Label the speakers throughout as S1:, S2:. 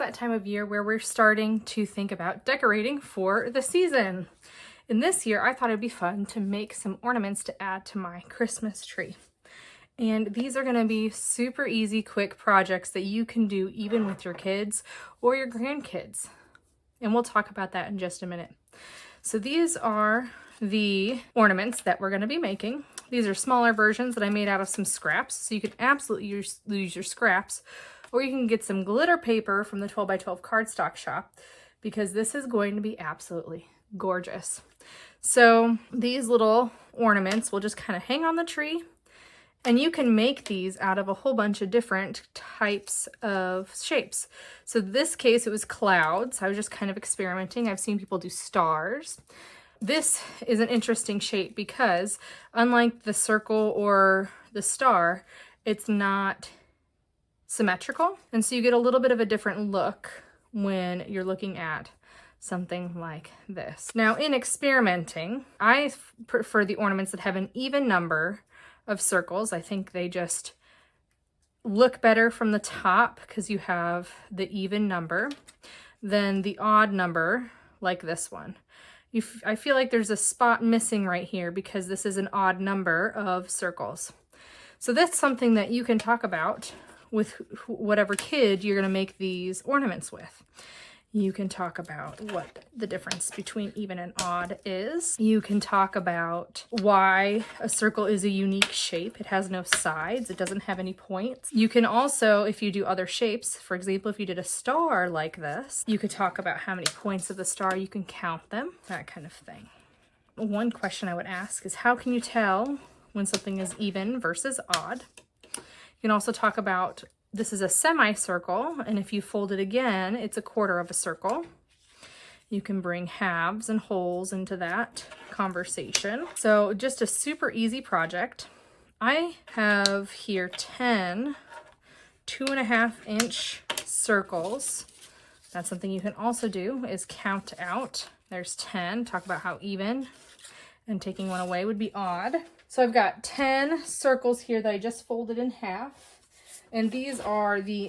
S1: that time of year where we're starting to think about decorating for the season. And this year, I thought it'd be fun to make some ornaments to add to my Christmas tree. And these are gonna be super easy, quick projects that you can do even with your kids or your grandkids. And we'll talk about that in just a minute. So these are the ornaments that we're gonna be making. These are smaller versions that I made out of some scraps. So you can absolutely use your scraps, or you can get some glitter paper from the 12 by 12 cardstock shop, because this is going to be absolutely gorgeous. So these little ornaments will just kind of hang on the tree, and you can make these out of a whole bunch of different types of shapes. So this case, it was clouds. I was just kind of experimenting. I've seen people do stars. This is an interesting shape because unlike the circle or the star, it's not symmetrical. And so you get a little bit of a different look when you're looking at something like this. Now, in experimenting, I prefer the ornaments that have an even number of circles. I think they just look better from the top because you have the even number than the odd number like this one. I feel like there's a spot missing right here because this is an odd number of circles. So that's something that you can talk about with whatever kid you're going to make these ornaments with. You can talk about what the difference between even and odd is. You can talk about why a circle is a unique shape. It has no sides. It doesn't have any points. You can also, if you do other shapes, for example, if you did a star like this, you could talk about how many points of the star, you can count them, that kind of thing. One question I would ask is, how can you tell when something is even versus odd? You can also talk about, this is a semicircle, and if you fold it again, it's a quarter of a circle. You can bring halves and wholes into that conversation. So just a super easy project. I have here 10 2.5-inch circles. That's something you can also do, is count out. There's 10, talk about how even, and taking one away would be odd. So I've got 10 circles here that I just folded in half. And these are the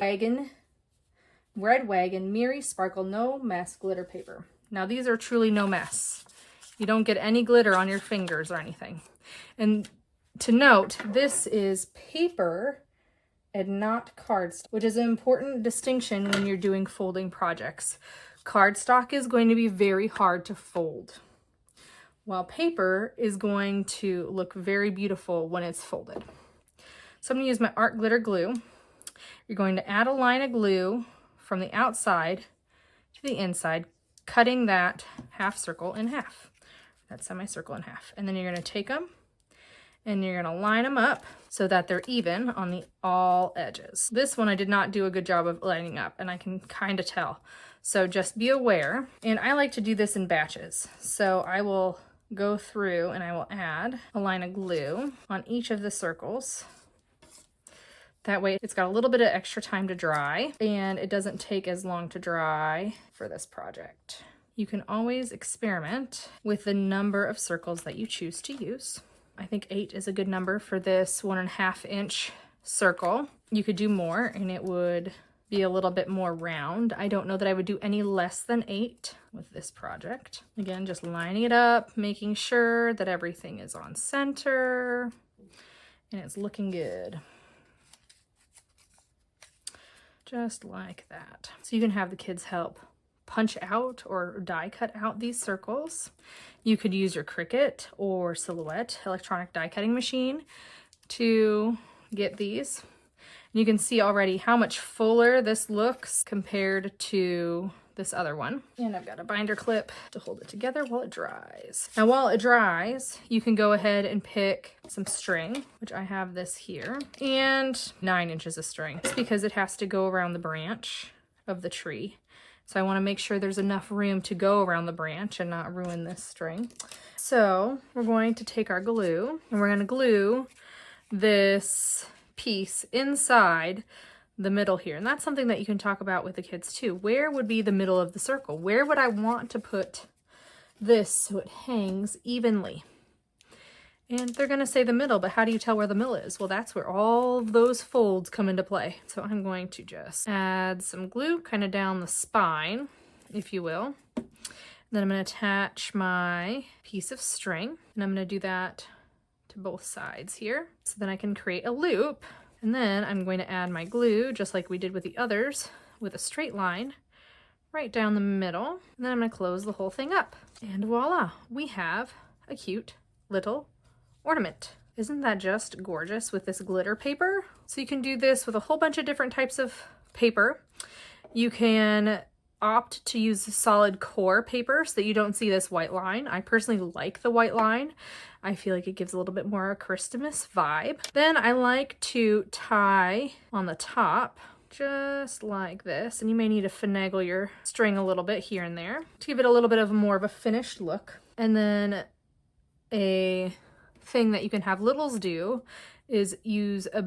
S1: Red Wagon Miri Sparkle No Mess glitter paper. Now these are truly no mess. You don't get any glitter on your fingers or anything. And to note, this is paper and not cardstock, which is an important distinction when you're doing folding projects. Cardstock is going to be very hard to fold, while paper is going to look very beautiful when it's folded. So I'm going to use my art glitter glue. You're going to add a line of glue from the outside to the inside, cutting that half circle in half, that semicircle in half. And then you're going to take them and you're going to line them up so that they're even on all edges. This one I did not do a good job of lining up, and I can kind of tell. So just be aware. And I like to do this in batches. So I will go through and I will add a line of glue on each of the circles. That way it's got a little bit of extra time to dry, and it doesn't take as long to dry for this project. You can always experiment with the number of circles that you choose to use. I think 8 is a good number for this 1.5-inch circle. You could do more and it would be a little bit more round. I don't know that I would do any less than 8 with this project. Again, just lining it up, making sure that everything is on center and it's looking good. Just like that. So you can have the kids help punch out or die cut out these circles. You could use your Cricut or Silhouette electronic die cutting machine to get these. You can see already how much fuller this looks compared to this other one. And I've got a binder clip to hold it together while it dries. Now while it dries, you can go ahead and pick some string, which I have this here, and 9 inches of string. It's because it has to go around the branch of the tree. So I want to make sure there's enough room to go around the branch and not ruin this string. So we're going to take our glue and we're going to glue this piece inside the middle here. And that's something that you can talk about with the kids too. Where would be the middle of the circle? Where would I want to put this so it hangs evenly? And they're gonna say the middle, but how do you tell where the middle is? Well, that's where all of those folds come into play. So I'm going to just add some glue kind of down the spine, if you will. Then I'm gonna attach my piece of string, and I'm gonna do that to both sides here. So then I can create a loop, and then I'm going to add my glue, just like we did with the others, with a straight line right down the middle. And then I'm gonna close the whole thing up. And voila, we have a cute little ornament. Isn't that just gorgeous with this glitter paper? So you can do this with a whole bunch of different types of paper. You can opt to use solid core paper so that you don't see this white line. I personally like the white line. I feel like it gives a little bit more Christmas vibe. Then I like to tie on the top just like this, and you may need to finagle your string a little bit here and there to give it a little bit of more of a finished look. And then a thing that you can have littles do is use a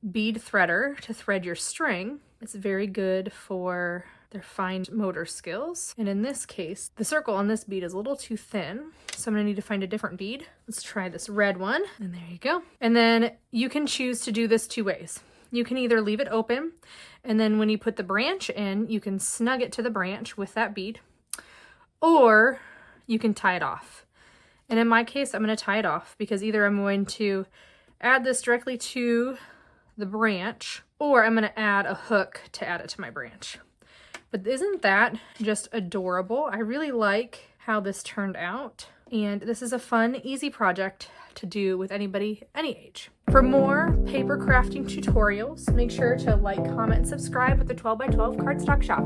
S1: bead threader to thread your string. It's very good for their fine motor skills. And in this case, the circle on this bead is a little too thin, so I'm gonna need to find a different bead. Let's try this red one, and there you go. And then you can choose to do this two ways. You can either leave it open, and then when you put the branch in, you can snug it to the branch with that bead, or you can tie it off. And in my case, I'm going to tie it off because either I'm going to add this directly to the branch, or I'm going to add a hook to add it to my branch. But isn't that just adorable? I really like how this turned out. And this is a fun, easy project to do with anybody, any age. For more paper crafting tutorials, make sure to like, comment, and subscribe with the 12 by 12 cardstock shop.